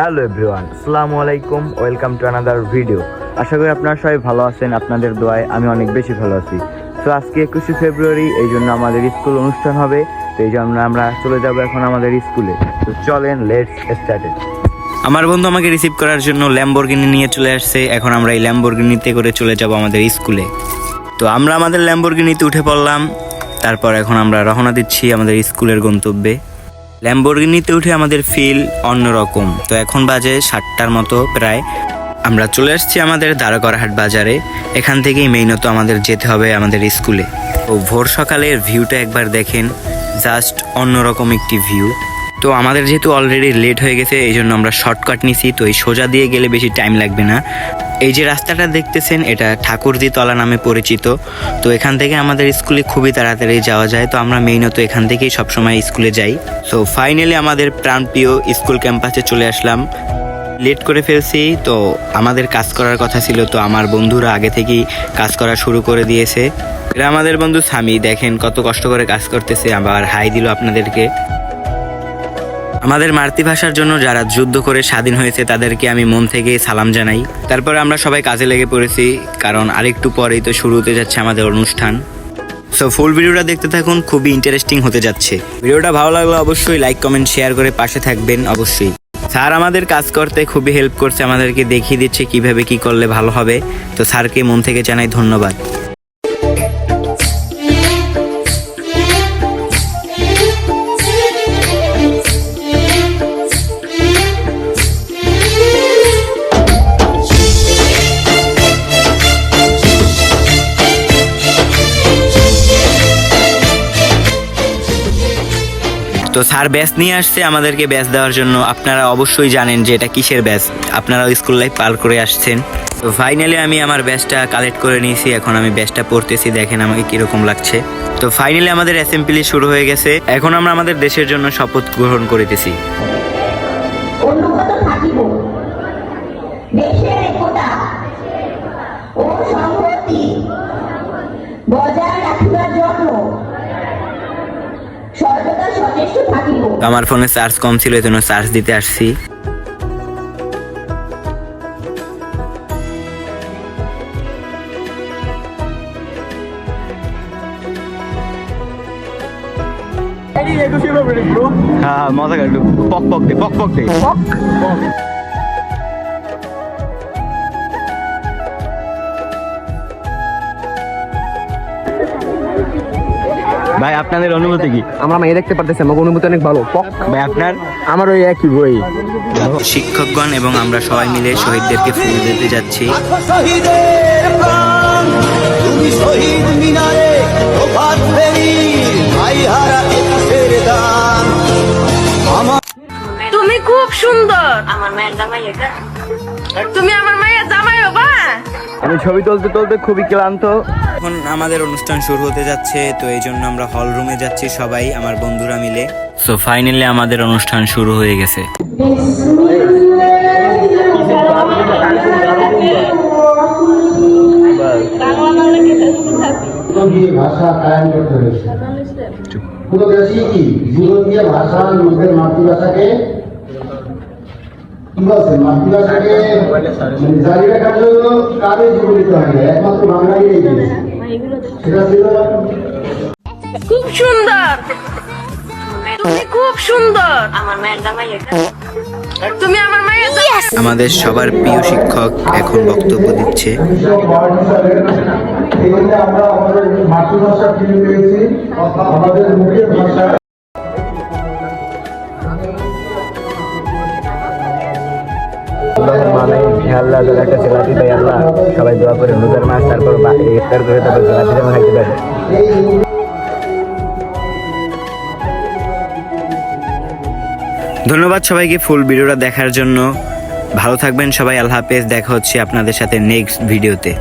Hello everyone, আসসালামু আলাইকুম। Welcome to another video. আশা করি আপনারা সবাই ভালো আছেন। আপনাদের দোয়ায় আমি অনেক বেশি ভালো আছি। তো আজকে 21শে ফেব্রুয়ারি, এই জন্য আমাদের স্কুল অনুষ্ঠান হবে। তো এই জন্য আমরা চলে যাব এখন আমাদের স্কুলে। তো চলেন, লেটস স্টার্ট ইট। আমার বন্ধু আমাকে রিসিভ করার জন্য ল্যাম্বরগিনি নিয়ে চলে আসছে। এখন আমরা এই ল্যাম্বরগিনিতে করে চলে যাব আমাদের স্কুলে। তো আমরা আমাদের ল্যাম্বরগিনিতে উঠে পড়লাম। তারপর এখন আমরা রওনা দিচ্ছি আমাদের স্কুলের গন্তব্যে। ল্যাম্বরগিনিতে উঠে আমাদের ফিল অন্যরকম। তো এখন বাজে 7টার মতো প্রায়। আমরা চলে আসছি আমাদের দ্বারকারহাট বাজারে। এখান থেকেই মেইনত আমাদের যেতে হবে আমাদের স্কুলে। তো ভোর সকালের ভিউটা একবার দেখেন, জাস্ট অন্যরকম একটি ভিউ। তো আমাদের যেহেতু অলরেডি লেট হয়ে গেছে, এই জন্য আমরা শর্টকাট নিছি। তো এই সোজা দিয়ে গেলে বেশি টাইম লাগবে না। এই যে রাস্তাটা দেখতেছেন, এটা ঠাকুরজি তলা নামে পরিচিত। তো এখান থেকে আমাদের স্কুলে খুবই তাড়াতাড়ি যাওয়া যায়। তো আমরা মেইনত এখান থেকেই সবসময় স্কুলে যাই। সো ফাইনালি আমাদের প্রাণপ্রিয় স্কুল ক্যাম্পাসে চলে আসলাম। লেট করে ফেলছি, তো আমাদের কাজ করার কথা ছিল। তো আমার বন্ধুরা আগে থেকেই কাজ করা শুরু করে দিয়েছে। এরা আমাদের বন্ধু সামি, দেখেন কত কষ্ট করে কাজ করতেছে। আবার হাই দিল আপনাদেরকে। আমাদের মাতৃভাষার জন্য যারা যুদ্ধ করে স্বাধীন হয়েছে তাদেরকে আমি মন থেকে সালাম জানাই। তারপরে আমরা সবাই কাজে লেগে পড়েছি, কারণ আরেকটু পরেই তো শুরু হতে যাচ্ছে আমাদের অনুষ্ঠান। সো ফুল ভিডিওটা দেখতে থাকুন, খুবই ইন্টারেস্টিং হতে যাচ্ছে। ভিডিওটা ভালো লাগলে অবশ্যই লাইক কমেন্ট শেয়ার করে পাশে থাকবেন অবশ্যই। স্যার আমাদের কাজ করতে খুবই হেল্প করছে, আমাদেরকে দেখিয়ে দিচ্ছে কিভাবে কি করলে ভালো হবে। তো স্যারকে মন থেকে জানাই ধন্যবাদ। তো স্যার ব্যাচ নিয়ে আসছে আমাদেরকে ব্যাচ দেওয়ার জন্য। আপনারা অবশ্যই জানেন যে এটা কিসের ব্যাচ, আপনারাও স্কুল লাইফ পার করে আসছেন। তো ফাইনালি আমি আমার ব্যাচটা কালেক্ট করে নিয়েছি। এখন আমি ব্যাচটা পড়তেছি, দেখেন আমাকে কিরকম লাগছে। তো ফাইনালি আমাদের অ্যাসেম্বলি শুরু হয়ে গেছে। এখন আমরা আমাদের দেশের জন্য শপথ গ্রহণ করিতেছি। আমার ফোনে চার্জ কম ছিল, এই জন্য চার্জ দিতে আসছি। হ্যাঁ, মজা কাটু। পক পক দে, পক পক দে। ভাই আপনাদের অনুভূতি কি? আমরা মেয়ে দেখতে পারতেছি, আমার অনুভূতি অনেক ভালো। ভাই আপনার? আমার ওই একই বই। শিক্ষকগণ এবং আমরা সবাই মিলে শহীদদেরকে ফুল দিতে যাচ্ছি। তুমি খুব সুন্দর, আমার মায়ের জামাই এটা। তুমি আমার মায়ের জামাই হবা। আমি ছবি তুলতে তুলতে খুবই ক্লান্ত। এখন আমাদের অনুষ্ঠান শুরু হতে যাচ্ছে। তো এই জন্য আমরা হল রুমে যাচ্ছি সবাই আমার বন্ধুরা মিলে। সো ফাইনালি আমাদের অনুষ্ঠান শুরু হয়ে গেছে। ভাষা কায়েম করতে হয়েছে। পুরো দেশই কি জীবন দিয়ে ভাষা, লোকের মাতৃভাষাকে কি বলছে, মাতৃভাষাকে জারি রাখার জন্য কারে জীবন দিতে হবে? একমাত্র বাঙালি সেটা ছিল। খুব সুন্দর, তুমি খুব সুন্দর, আমার মায়ের জামাই এটা। তুমি আমার মায়ের জামাই। আমাদের সবার প্রিয় শিক্ষক এখন বক্তব্য দিচ্ছে। আমরা আমাদের মাতৃভাষা ফিরে পেয়েছি, আমাদের মুখের ভাষা। আল্লাহ একটা সেলাতি দেয়, আল্লাহ সবাই দোয়া করে রোজার মাস, তারপর ইফতার করে তারপর সেলাতি যেমন খাইতে পারে। ধন্যবাদ সবাইকে ফুল ভিডিওটা দেখার জন্য। ভালো থাকবেন সবাই, আল্লাহ হাফেজ। দেখা হচ্ছে আপনাদের সাথে নেক্সট ভিডিওতে।